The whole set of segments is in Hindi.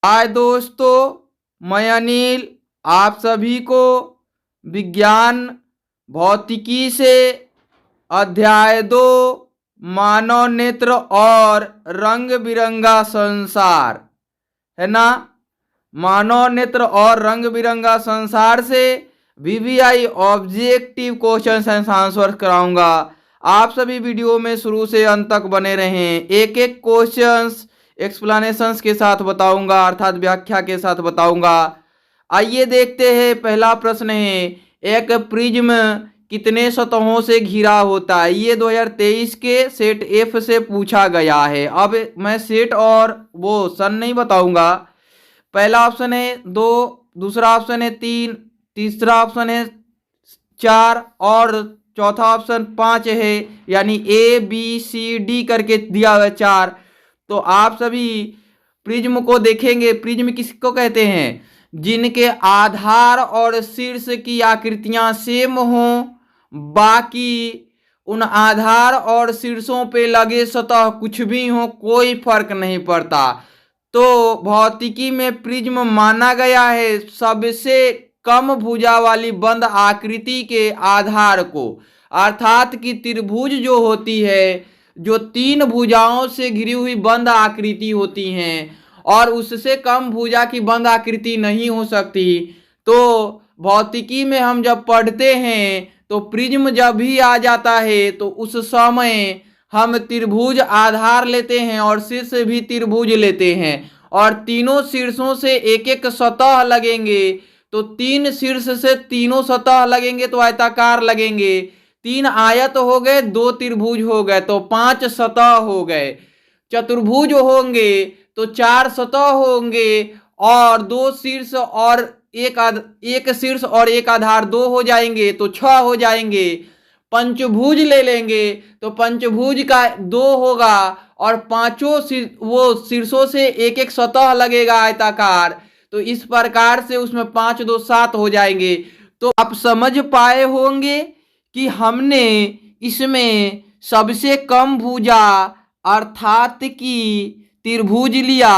हाय दोस्तों, मैं अनिल आप सभी को विज्ञान भौतिकी से अध्याय 2 मानव नेत्र और रंग बिरंगा संसार है ना। मानव नेत्र और रंग बिरंगा संसार से VVI objective question and answer कराऊंगा। आप सभी वीडियो में शुरू से अंत तक बने रहें। एक एक क्वेश्चंस एक्सप्लेनेशंस के साथ बताऊंगा, अर्थात व्याख्या के साथ बताऊंगा। आइए देखते हैं। पहला प्रश्न है, एक प्रिज्म कितने सतहों से घिरा होता है? ये 2023 के सेट एफ से पूछा गया है। अब मैं सेट और वो सन नहीं बताऊंगा। पहला ऑप्शन है 2, दूसरा ऑप्शन है 3, तीसरा ऑप्शन है 4 और चौथा ऑप्शन 5 है। यानी ए बी सी डी करके दिया हुआ है 4। तो आप सभी प्रिज्म को देखेंगे। प्रिज्म किसको कहते हैं? जिनके आधार और शीर्ष की आकृतियां सेम हों, बाकी उन आधार और शीर्षों पे लगे सतह कुछ भी हो, कोई फर्क नहीं पड़ता। तो भौतिकी में प्रिज्म माना गया है सबसे कम भुजा वाली बंद आकृति के आधार को, अर्थात कि त्रिभुज जो होती है, जो 3 भुजाओं से घिरी हुई बंद आकृति होती हैं और उससे कम भुजा की बंद आकृति नहीं हो सकती। तो भौतिकी में हम जब पढ़ते हैं तो प्रिज्म जब भी आ जाता है तो उस समय हम त्रिभुज आधार लेते हैं और शीर्ष भी त्रिभुज लेते हैं और तीनों शीर्षों से एक एक सतह लगेंगे। तो 3 शीर्ष से तीनों सतह लगेंगे तो आयताकार लगेंगे। 3 आयत हो गए, 2 त्रिभुज हो गए तो 5 सतह हो गए। चतुर्भुज होंगे तो 4 सतह होंगे और 2 शीर्ष और एक शीर्ष और एक आधार 2 हो जाएंगे तो 6 हो जाएंगे। पंचभुज ले लेंगे तो पंचभुज का 2 होगा और पांचों वो शीर्षों से एक एक सतह लगेगा आयताकार। तो इस प्रकार से उसमें 5 2 7 हो जाएंगे। तो आप समझ पाए होंगे कि हमने इसमें सबसे कम भुजा अर्थात कि त्रिभुज लिया।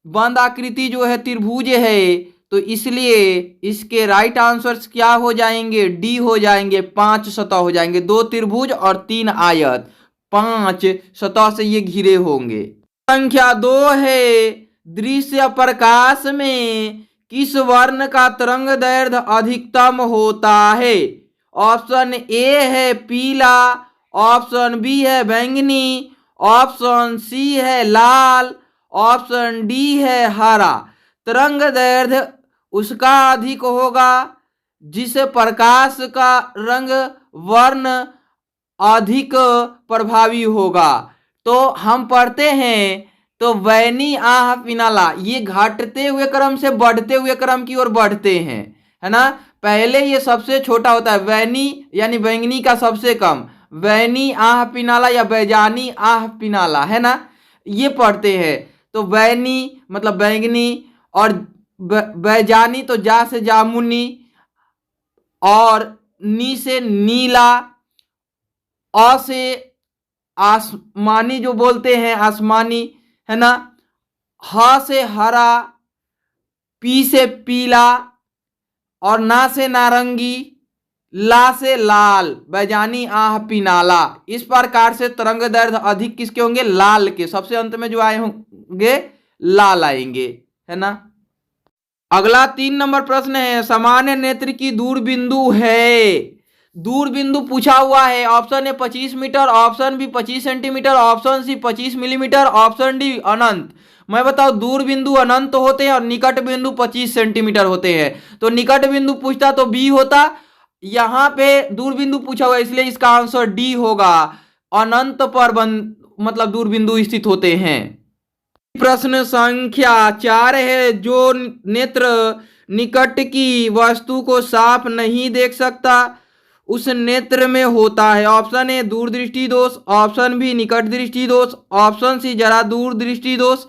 बंद आकृति जो है त्रिभुज है, तो इसलिए इसके राइट आंसर्स क्या हो जाएंगे? डी हो जाएंगे। 5 सतह हो जाएंगे, 2 त्रिभुज और 3 आयत, 5 सतह से ये घिरे होंगे। संख्या 2 है, दृश्य प्रकाश में किस वर्ण का तरंग दैर्ध्य अधिकतम होता है? ऑप्शन ए है पीला, ऑप्शन बी है बैंगनी, ऑप्शन सी है लाल, ऑप्शन डी है हरा। तरंग दैर्ध्य उसका अधिक होगा जिस प्रकाश का रंग वर्ण अधिक प्रभावी होगा। तो हम पढ़ते हैं तो वैनी आह पिनाला, ये घटते हुए क्रम से बढ़ते हुए क्रम की ओर बढ़ते हैं, है ना। पहले ये सबसे छोटा होता है वैनी यानी बैंगनी का सबसे कम, वैनी आह पिनाला या बैजानी आह पिनाला, है ना। ये पढ़ते हैं तो वैनी मतलब बैंगनी और बैजानी तो जा से जामुनी और नी से नीला, अ से आसमानी जो बोलते हैं आसमानी, है ना। ह से हरा, पी से पीला और ना से नारंगी, ला से लाल, बैजानी आह पिनाला। इस प्रकार से तरंग दैर्ध्य अधिक किसके होंगे? लाल के। सबसे अंत में जो आए होंगे लाल आएंगे, है ना। अगला 3 नंबर प्रश्न है, सामान्य नेत्र की दूर बिंदु है। दूर बिंदु पूछा हुआ है। Option A 25 metre, option B 25 centimetre, option C 25 millimetre, option D अनंत। मैं बताऊं, दूर बिंदु अनंत होते हैं और निकट बिंदु 25 सेंटीमीटर होते हैं। तो निकट बिंदु पूछता तो बी होता, यहाँ पे दूर बिंदु पूछा हुआ है इसलिए इसका आंसर डी होगा। अनंत पर मतलब दूर बिंदु स्थित होते हैं। प्रश्न संख्या 4 है, जो नेत्र निकट की वस्तु को साफ नहीं देख सकता उस नेत्र में होता है। ऑप्शन ए दूरदृष्टि दोष, ऑप्शन बी निकट दृष्टि दोष, ऑप्शन सी जरा दूर दृष्टि दोष,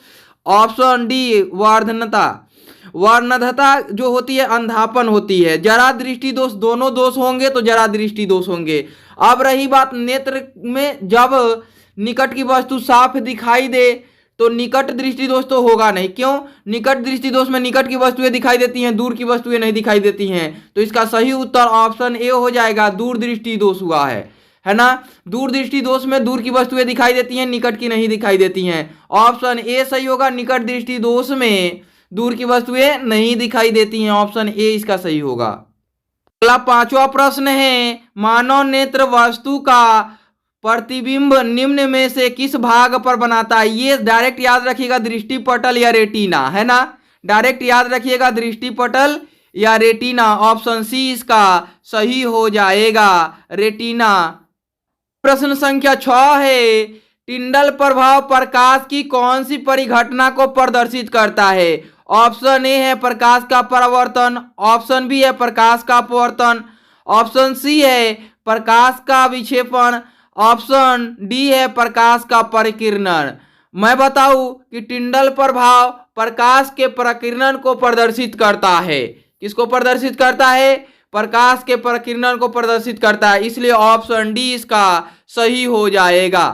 ऑप्शन डी वर्धनता। वर्णधता जो होती है अंधापन होती है। जरा दृष्टि दोष दोनों दोष होंगे तो जरा दृष्टि दोष होंगे। अब रही बात नेत्र में, जब निकट की वस्तु साफ दिखाई दे तो निकट दृष्टि दोष तो होगा नहीं। क्यों? निकट दृष्टि दोष में निकट की वस्तुएं दिखाई देती हैं, दूर की वस्तुएं नहीं दिखाई देती हैं। तो इसका सही उत्तर ऑप्शन ए हो जाएगा, दूर दृष्टि दोष हुआ है ना। दूर दृष्टि दोष में दूर की वस्तुएं दिखाई देती हैं, निकट की नहीं दिखाई देती हैं। ऑप्शन ए सही होगा, निकट दृष्टि दोष में दूर की वस्तुएं नहीं दिखाई देती हैं। ऑप्शन ए इसका सही होगा। अगला 5वां प्रश्न है, मानव नेत्र वस्तु का प्रतिबिंब निम्न में से किस भाग पर बनाता है? ये डायरेक्ट याद रखिएगा, दृष्टि पटल या रेटिना, है ना। डायरेक्ट याद रखिएगा, दृष्टि पटल या रेटिना। ऑप्शन सी इसका सही हो जाएगा, रेटिना। प्रश्न संख्या 6 है, टिंडल प्रभाव प्रकाश की कौन सी परिघटना को प्रदर्शित करता है? ऑप्शन ए है प्रकाश का परावर्तन, ऑप्शन बी है प्रकाश का अपवर्तन, ऑप्शन सी है प्रकाश का विक्षेपण, ऑप्शन डी है प्रकाश का परिकिरणन। मैं बताऊं कि टिंडल प्रभाव प्रकाश के प्रकिरणन को प्रदर्शित करता है। किसको प्रदर्शित करता है? प्रकाश के प्रकिरणन को प्रदर्शित करता है, इसलिए ऑप्शन डी इसका सही हो जाएगा।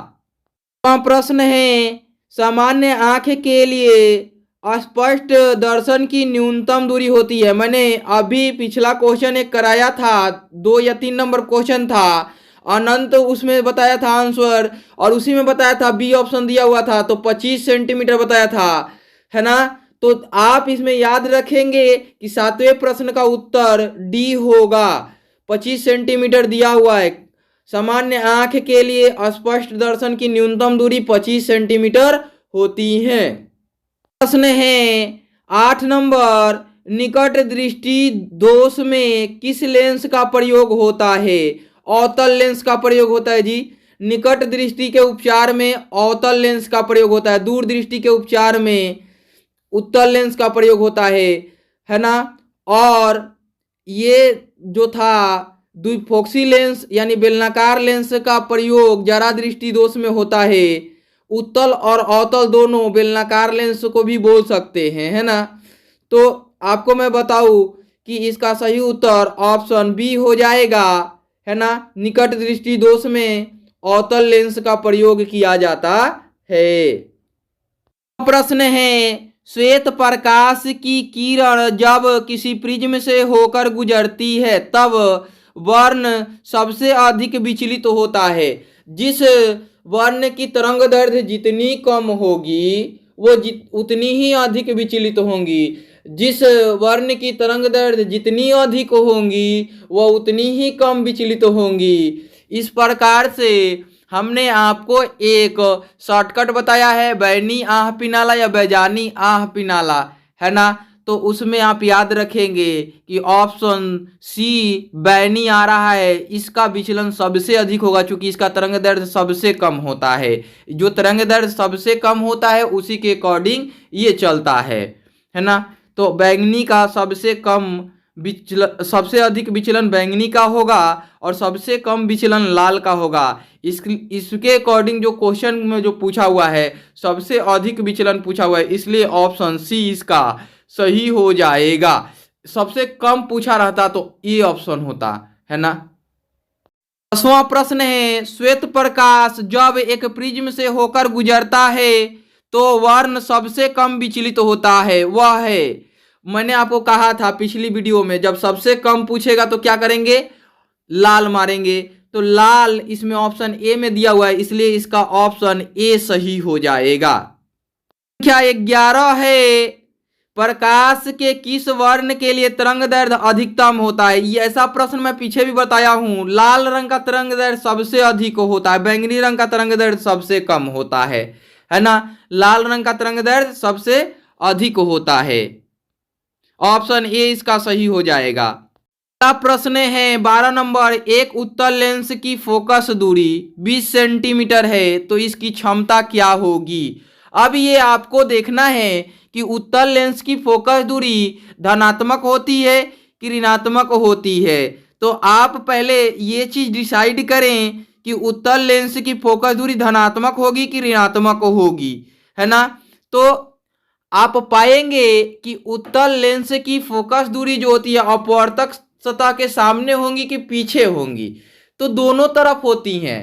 प्रश्न है, सामान्य आंख के लिए स्पष्ट दर्शन की न्यूनतम दूरी होती है। मैंने अभी पिछला क्वेश्चन एक कराया था, 2 या 3 नंबर क्वेश्चन था, अनंत उसमें बताया था आंसर, और उसी में बताया था बी ऑप्शन दिया हुआ था, तो 25 सेंटीमीटर बताया था, है ना। तो आप इसमें याद रखेंगे कि 7वें प्रश्न का उत्तर डी होगा, 25 सेंटीमीटर दिया हुआ है। सामान्य आंख के लिए स्पष्ट दर्शन की न्यूनतम दूरी 25 सेंटीमीटर होती है। प्रश्न है 8 नंबर, निकट दृष्टि दोष में किस लेंस का प्रयोग होता है? अवतल लेंस का प्रयोग होता है जी। निकट दृष्टि के उपचार में अवतल लेंस का प्रयोग होता है, दूर दृष्टि के उपचार में उत्तल लेंस का प्रयोग होता है ना। और ये जो था द्विफोक्सी लेंस यानी बेलनाकार लेंस का प्रयोग जरा दृष्टि दोष में होता है। उत्तल और अवतल दोनों बेलनाकार लेंस को भी बोल सकते हैं, है ना। तो आपको मैं बताऊं कि इसका सही उत्तर ऑप्शन बी हो जाएगा, है ना। निकट दृष्टि दोष में अवतल लेंस का प्रयोग किया जाता है। प्रश्न है, श्वेत प्रकाश की किरण जब किसी प्रिज्म से होकर गुजरती है तब वर्ण सबसे अधिक विचलित होता है। जिस वर्ण की तरंग दैर्घ्य जितनी कम होगी वो उतनी ही अधिक विचलित होंगी। जिस वर्ण की तरंग दैर्घ्य जितनी अधिक होंगी वह उतनी ही कम विचलित होंगी। इस प्रकार से हमने आपको एक शॉर्टकट बताया है, बैनी आह पिनाला या बैजानी आह पिनाला, है ना। तो उसमें आप याद रखेंगे कि ऑप्शन सी बैनी आ रहा है, इसका विचलन सबसे अधिक होगा क्योंकि इसका तरंग दैर्घ्य सबसे कम होता है। जो तरंग दैर्घ्य सबसे कम होता है उसी के अकॉर्डिंग ये चलता है ना। तो बैंगनी का सबसे अधिक विचलन बैंगनी का होगा और सबसे कम विचलन लाल का होगा। इसके अकॉर्डिंग जो क्वेश्चन में जो पूछा हुआ है सबसे अधिक विचलन पूछा हुआ है, इसलिए ऑप्शन सी इसका सही हो जाएगा। सबसे कम पूछा रहता तो ये ऑप्शन होता, है ना। 10वां प्रश्न है, श्वेत प्रकाश जब एक प्रिज्म से होकर गुजरता है तो वर्ण सबसे कम विचलित होता है, वह है। मैंने आपको कहा था पिछली वीडियो में, जब सबसे कम पूछेगा तो क्या करेंगे? लाल मारेंगे। तो लाल इसमें ऑप्शन ए में दिया हुआ है, इसलिए इसका ऑप्शन ए सही हो जाएगा। संख्या 11 है, प्रकाश के किस वर्ण के लिए तरंग दैर्घ्य अधिकतम होता है? ये ऐसा प्रश्न मैं पीछे भी बताया हूं। लाल रंग का तरंग दैर्घ्य सबसे अधिक होता है, बैंगनी रंग का तरंग दैर्घ्य सबसे कम होता है ना। लाल रंग का तरंग दैर्घ्य सबसे अधिक होता है। ऑप्शन ए इसका सही हो जाएगा। अगला प्रश्न है 12 नंबर, एक उत्तल लेंस की फोकस दूरी 20 सेंटीमीटर है तो इसकी क्षमता क्या होगी? अब ये आपको देखना है कि उत्तल लेंस की फोकस दूरी धनात्मक होती है कि ऋणात्मक होती है। तो आप पहले ये चीज डिसाइड करें कि उत्तल लेंस की फोकस दूरी धनात्मक होगी कि ऋणात्मक होगी, है ना। तो आप पाएंगे कि उत्तल लेंस की फोकस दूरी जो होती है अपवर्तक सतह के सामने होंगी कि पीछे होंगी? तो दोनों तरफ होती हैं।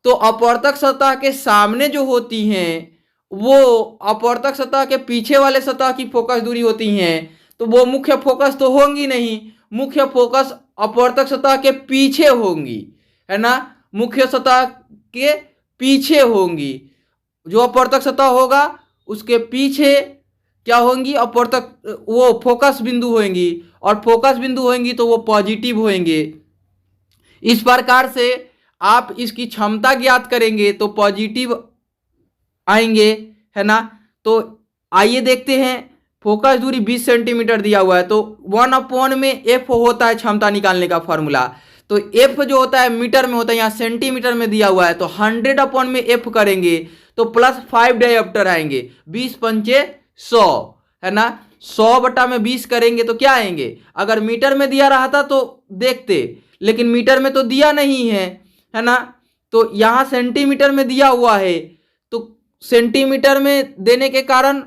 तो अपवर्तक सतह के सामने जो होती हैं वो अपवर्तक सतह के पीछे वाले सतह की फोकस दूरी होती हैं, तो वो मुख्य फोकस तो होंगी नहीं, मुख्य फोकस अपवर्तक सतह के पीछे होंगी, है ना, मुख्य सतह के पीछे होंगी। जो अपवर्तक सतह होगा उसके पीछे क्या होंगी, अपवर्तक वो फोकस बिंदु होंगी, और फोकस बिंदु होंगी तो वो पॉजिटिव होंगे। इस प्रकार से आप इसकी क्षमता ज्ञात करेंगे तो पॉजिटिव आएंगे, है ना। तो आइए देखते हैं, फोकस दूरी 20 सेंटीमीटर दिया हुआ है, तो 1/में एफ होता है क्षमता निकालने का फॉर्मूला। तो एफ जो होता है मीटर में होता है, यहाँ सेंटीमीटर में दिया हुआ है, तो 100 में एफ करेंगे तो +5 डायोप्टर आएंगे, 20 पंचे 100, है ना। 100/20 करेंगे तो क्या आएंगे, अगर मीटर में दिया रहा था तो देखते, लेकिन मीटर में तो दिया नहीं है ना। तो यहाँ सेंटीमीटर में दिया हुआ है, तो सेंटीमीटर में देने के कारण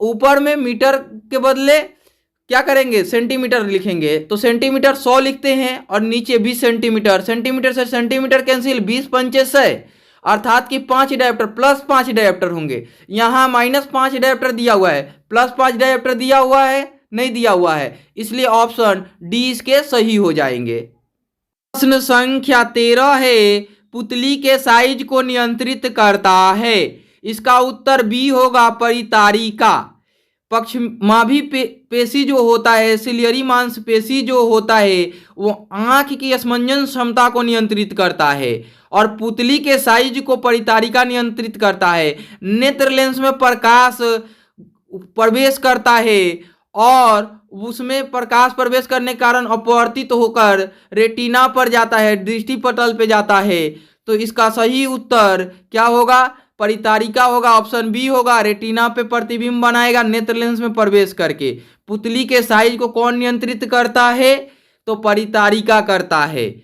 ऊपर में मीटर के बदले क्या करेंगे, सेंटीमीटर लिखेंगे, तो सेंटीमीटर 100 लिखते हैं और नीचे 20 सेंटीमीटर, सेंटीमीटर से सेंटीमीटर कैंसिल, 20 पंचे 100, अर्थात कि 5 डायोप्टर +5 डायोप्टर होंगे। यहाँ -5 डायोप्टर दिया हुआ है, +5 डायोप्टर दिया हुआ है, नहीं दिया हुआ है, इसलिए ऑप्शन डी इसके सही हो जाएंगे। प्रश्न संख्या 13 है, पुतली के साइज को नियंत्रित करता है। इसका उत्तर बी होगा, परितारिका। पक्षमाभी पेशी जो होता है, सिलियरी मांसपेशी जो होता है, वो आंख की स्पंजन क्षमता को नियंत्रित करता है, और पुतली के साइज को परितारिका नियंत्रित करता है। नेत्र लेंस में प्रकाश प्रवेश करता है और उसमें प्रकाश प्रवेश करने के कारण अपवर्तित होकर रेटिना पर जाता है, दृष्टि पटल पे जाता है। तो इसका सही उत्तर क्या होगा, परितारिका होगा, ऑप्शन बी होगा। रेटिना पे प्रतिबिंब बनाएगा नेत्र लेंस में प्रवेश करके। पुतली के साइज को कौन नियंत्रित करता है, तो परितारिका करता है।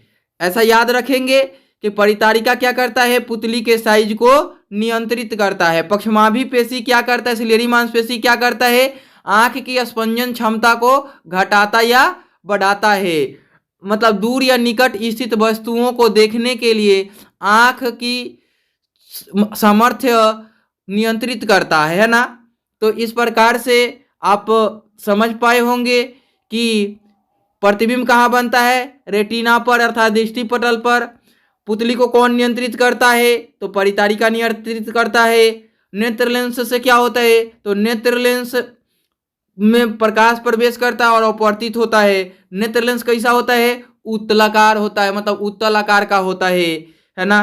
ऐसा याद रखेंगे कि परितारिका क्या करता है, पुतली के साइज को नियंत्रित करता है। पक्षमाभी पेशी क्या करता है, सिलियरी मांसपेशी क्या करता है, आंख की स्पंजन क्षमता को घटाता या बढ़ाता है। मतलब दूर या निकट स्थित वस्तुओं को देखने के लिए आंख की सामर्थ्य नियंत्रित करता है ना। तो इस प्रकार से आप समझ पाए होंगे कि प्रतिबिंब कहाँ बनता है, रेटिना पर अर्थात दृष्टि पटल पर। पुतली को कौन नियंत्रित करता है, तो परितारिका नियंत्रित करता है। नेत्र लेंस से क्या होता है, तो नेत्र लेंस में प्रकाश प्रवेश करता है और अपवर्तित होता है। नेत्र लेंस कैसा होता है, उत्तलाकार होता है, मतलब उत्तल आकार का होता है ना।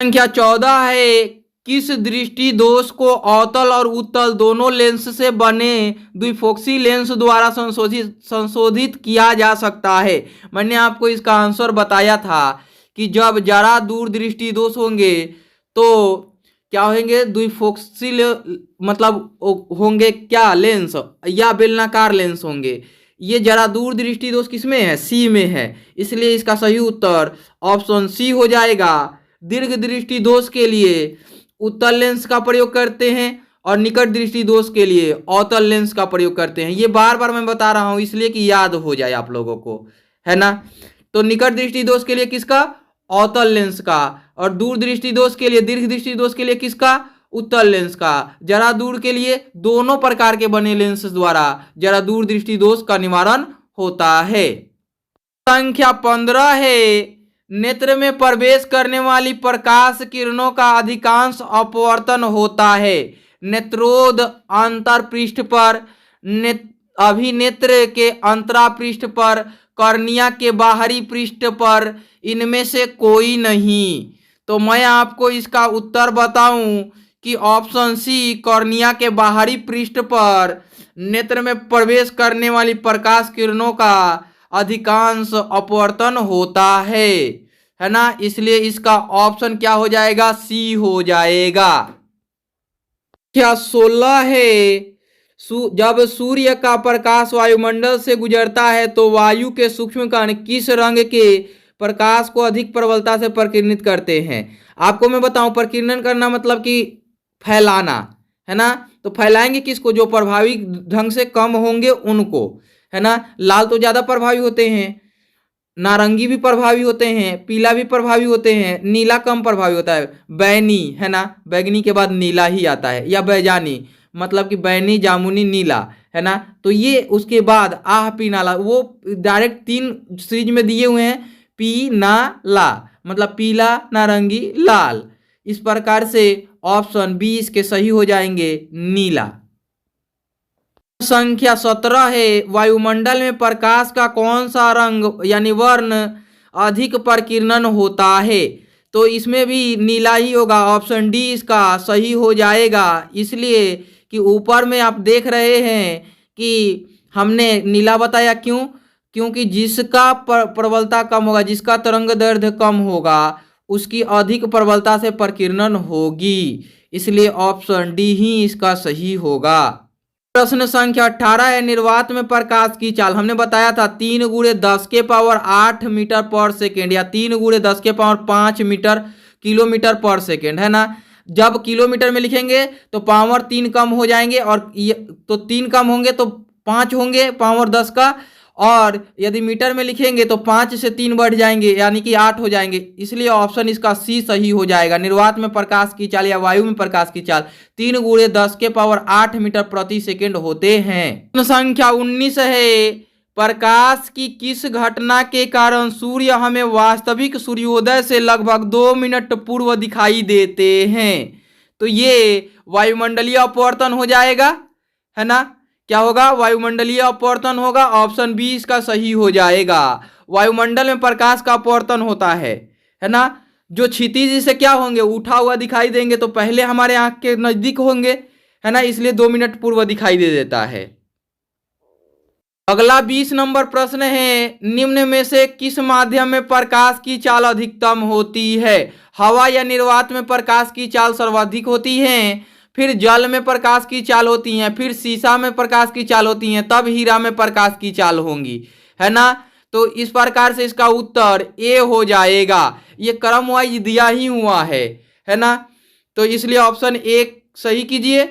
संख्या 14 है, किस दृष्टि दोष को अवतल और उत्तल दोनों लेंस से बने द्विफोक्सी लेंस द्वारा संशोधित किया जा सकता है। मैंने आपको इसका आंसर बताया था कि जब जरा दूर दृष्टि दोष होंगे तो क्या होंगे, द्विफोक्सी मतलब होंगे क्या, लेंस या बेलनाकार लेंस होंगे। ये जरा दूर दृष्टि दोष किसमें है, सी में है, इसलिए इसका सही उत्तर ऑप्शन सी हो जाएगा। दीर्घ दृष्टि दोष के लिए उत्तल लेंस का प्रयोग करते हैं और निकट दृष्टि दोष के लिए अवतल लेंस का प्रयोग करते हैं। ये बार बार मैं बता रहा हूं इसलिए कि याद हो जाए आप लोगों को, है ना। तो निकट दृष्टि दोष के लिए किसका, अवतल लेंस का, और दूर दृष्टि दोष के लिए, दीर्घ दृष्टि दोष के लिए किसका, उत्तल लेंस का। जरा दूर के लिए दोनों प्रकार के बने लेंस द्वारा जरा दूर दृष्टि दोष का निवारण होता है। संख्या 15 है, नेत्र में प्रवेश करने वाली प्रकाश किरणों का अधिकांश अपवर्तन होता है। नेत्रोद अंतर पृष्ठ पर, अभिनेत्र के अंतरा पृष्ठ पर, कॉर्निया के बाहरी पृष्ठ पर, इनमें से कोई नहीं। तो मैं आपको इसका उत्तर बताऊं कि ऑप्शन सी, कॉर्निया के बाहरी पृष्ठ पर नेत्र में प्रवेश करने वाली प्रकाश किरणों का अधिकांश अपवर्तन होता है ना। इसलिए इसका ऑप्शन क्या हो जाएगा, सी हो जाएगा। क्या 16 है, जब सूर्य का प्रकाश वायुमंडल से गुजरता है तो वायु के सूक्ष्म कण किस रंग के प्रकाश को अधिक प्रबलता से प्रकीर्णित करते हैं। आपको मैं बताऊं, प्रकीर्णन करना मतलब कि फैलाना, है ना। तो फैलाएंगे किसको, जो प्रभावी ढंग से कम होंगे उनको, है ना। लाल तो ज्यादा प्रभावी होते हैं, नारंगी भी प्रभावी होते हैं, पीला भी प्रभावी होते हैं, नीला कम प्रभावी होता है। बैनी है ना, बैगनी के बाद नीला ही आता है, या बैजानी, मतलब कि बैनी, जामुनी, नीला है ना। तो ये उसके बाद आह पी नाला, वो डायरेक्ट 3 सीरीज में दिए हुए हैं, पी ना ला, मतलब पीला, नारंगी, लाल। इस प्रकार से ऑप्शन बी इसके सही हो जाएंगे, नीला। संख्या 17 है, वायुमंडल में प्रकाश का कौन सा रंग यानी वर्ण अधिक प्रकीर्णन होता है? तो इसमें भी नीला ही होगा, ऑप्शन डी इसका सही हो जाएगा। इसलिए कि ऊपर में आप देख रहे हैं कि हमने नीला बताया, क्यों? क्योंकि जिसका प्रबलता कम होगा, जिसका तरंग दैर्ध्य कम होगा, उसकी अधिक प्रबलता से प्रकीर्णन होगी। इसलिए ऑप्शन डी ही इसका सही होगा। प्रश्न संख्या 18 है, निर्वात में प्रकाश की चाल। हमने बताया था 3 × 10⁸ मीटर पर सेकेंड, या 3 × 10⁵ मीटर किलोमीटर पर सेकेंड, है ना। जब किलोमीटर में लिखेंगे तो पावर 3 कम हो जाएंगे, और तो 3 कम होंगे तो 5 होंगे पावर 10 का, और यदि मीटर में लिखेंगे तो 5 से 3 बढ़ जाएंगे, यानी कि 8 हो जाएंगे। इसलिए ऑप्शन इसका सी सही हो जाएगा। निर्वात में प्रकाश की चाल या वायु में प्रकाश की चाल 3 × 10⁸ मीटर प्रति सेकेंड होते हैं। संख्या 19 है, प्रकाश की किस घटना के कारण सूर्य हमें वास्तविक सूर्योदय से लगभग 2 मिनट पूर्व दिखाई देते हैं? तो ये वायुमंडलीय अपवर्तन हो जाएगा, है ना। क्या होगा? वायुमंडलीय अपवर्तन होगा। ऑप्शन बी इसका सही हो जाएगा। वायुमंडल में प्रकाश का अपवर्तन होता है ना। जो क्षितिज से क्या होंगे, उठा हुआ दिखाई देंगे, तो पहले हमारे आंख के नजदीक होंगे, है ना, इसलिए 2 मिनट पूर्व दिखाई दे देता है। अगला 20 नंबर प्रश्न है, निम्न में से किस माध्यम में प्रकाश की चाल अधिकतम होती है? हवा या निर्वात में प्रकाश की चाल सर्वाधिक होती है, फिर जल में प्रकाश की चाल होती हैं, फिर शीशा में प्रकाश की चाल होती हैं, तब हीरा में प्रकाश की चाल होंगी, है ना। तो इस प्रकार से इसका उत्तर ए हो जाएगा। ये क्रम वाइज दिया ही हुआ है ना। तो इसलिए ऑप्शन ए सही कीजिए।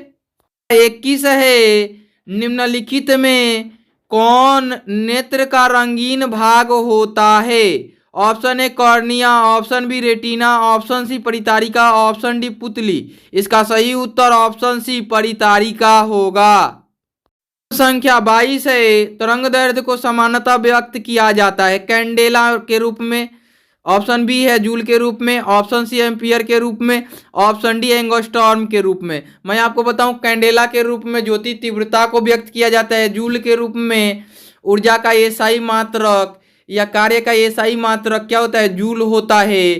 21 है, निम्नलिखित में कौन नेत्र का रंगीन भाग होता है? Option A cornea, option B retina, option C परितारिका, ऑप्शन डी पुतली। इसका सही उत्तर ऑप्शन सी परितारिका होगा। संख्या 22 है, तरंग दैर्ध्य को समानतः व्यक्त किया जाता है कैंडेला के रूप में, ऑप्शन बी है जूल के रूप में, ऑप्शन सी एम्पियर के रूप में, ऑप्शन डी एंगस्ट्रॉम के रूप में। मैं आपको बताऊं, कैंडेला के रूप में ज्योति तीव्रता को व्यक्त किया जाता है, जूल के रूप में ऊर्जा का एसआई मात्रक या कार्य का एसआई मात्रक क्या होता है, जूल होता है।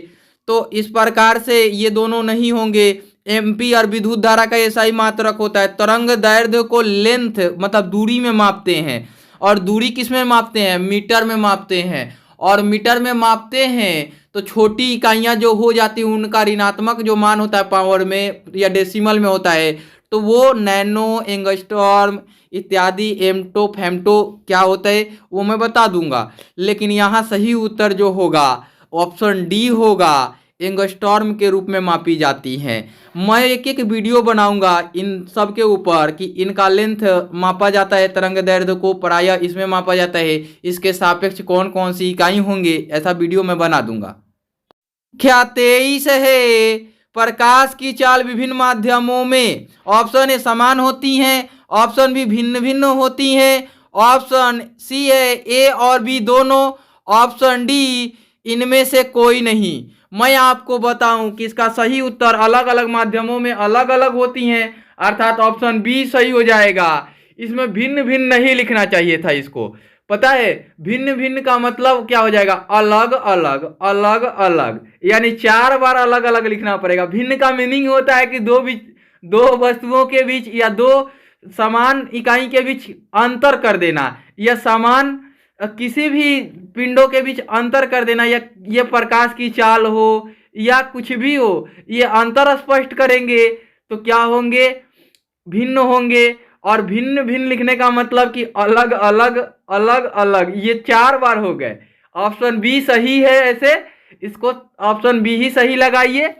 तो इस प्रकार से ये दोनों नहीं होंगे। एम्पियर विद्युत धारा का एसआई मात्रक होता है। तरंग दैर्ध्य को लेंथ मतलब दूरी में मापते हैं, और दूरी किस में मापते हैं, मीटर में मापते हैं। और मीटर में मापते हैं तो छोटी इकाइयां जो हो जाती हैं उनका ऋणात्मक जो मान होता है पावर में या डेसिमल में होता है, तो वो नैनो, एंगस्ट्रॉम इत्यादि, एमटो, फेमटो क्या होता है वो मैं बता दूंगा। लेकिन यहाँ सही उत्तर जो होगा ऑप्शन डी होगा, एंगस्ट्रॉम के रूप में मापी जाती हैं। मैं एक एक वीडियो बनाऊंगा इन सब के ऊपर कि इनका लेंथ मापा जाता है, तरंग दैर्ध्य को प्रायः इसमें मापा जाता है, इसके सापेक्ष कौन कौन सी इकाई होंगे, ऐसा वीडियो मैं बना दूंगा। संख्या 23 है, प्रकाश की चाल विभिन्न माध्यमों में ऑप्शन ए समान होती हैं, ऑप्शन बी भिन्न भिन्न होती हैं, ऑप्शन सी है ए और बी दोनों, ऑप्शन डी इनमें से कोई नहीं। मैं आपको बताऊं कि इसका सही उत्तर अलग अलग माध्यमों में अलग अलग होती हैं, अर्थात ऑप्शन बी सही हो जाएगा। इसमें भिन्न भिन्न नहीं लिखना चाहिए था इसको, पता है भिन्न भिन्न का मतलब क्या हो जाएगा, अलग अलग अलग अलग, यानी 4 बार अलग अलग लिखना पड़ेगा। भिन्न का मीनिंग होता है कि दो वस्तुओं के बीच या 2 समान इकाई के बीच अंतर कर देना, या समान किसी भी पिंडों के बीच अंतर कर देना, या ये प्रकाश की चाल हो या कुछ भी हो, ये अंतर स्पष्ट करेंगे तो क्या होंगे, भिन्न होंगे। और भिन्न भिन्न लिखने का मतलब कि अलग अलग अलग अलग, ये 4 बार हो गए। ऑप्शन बी सही है, ऐसे इसको ऑप्शन बी ही सही लगाइए।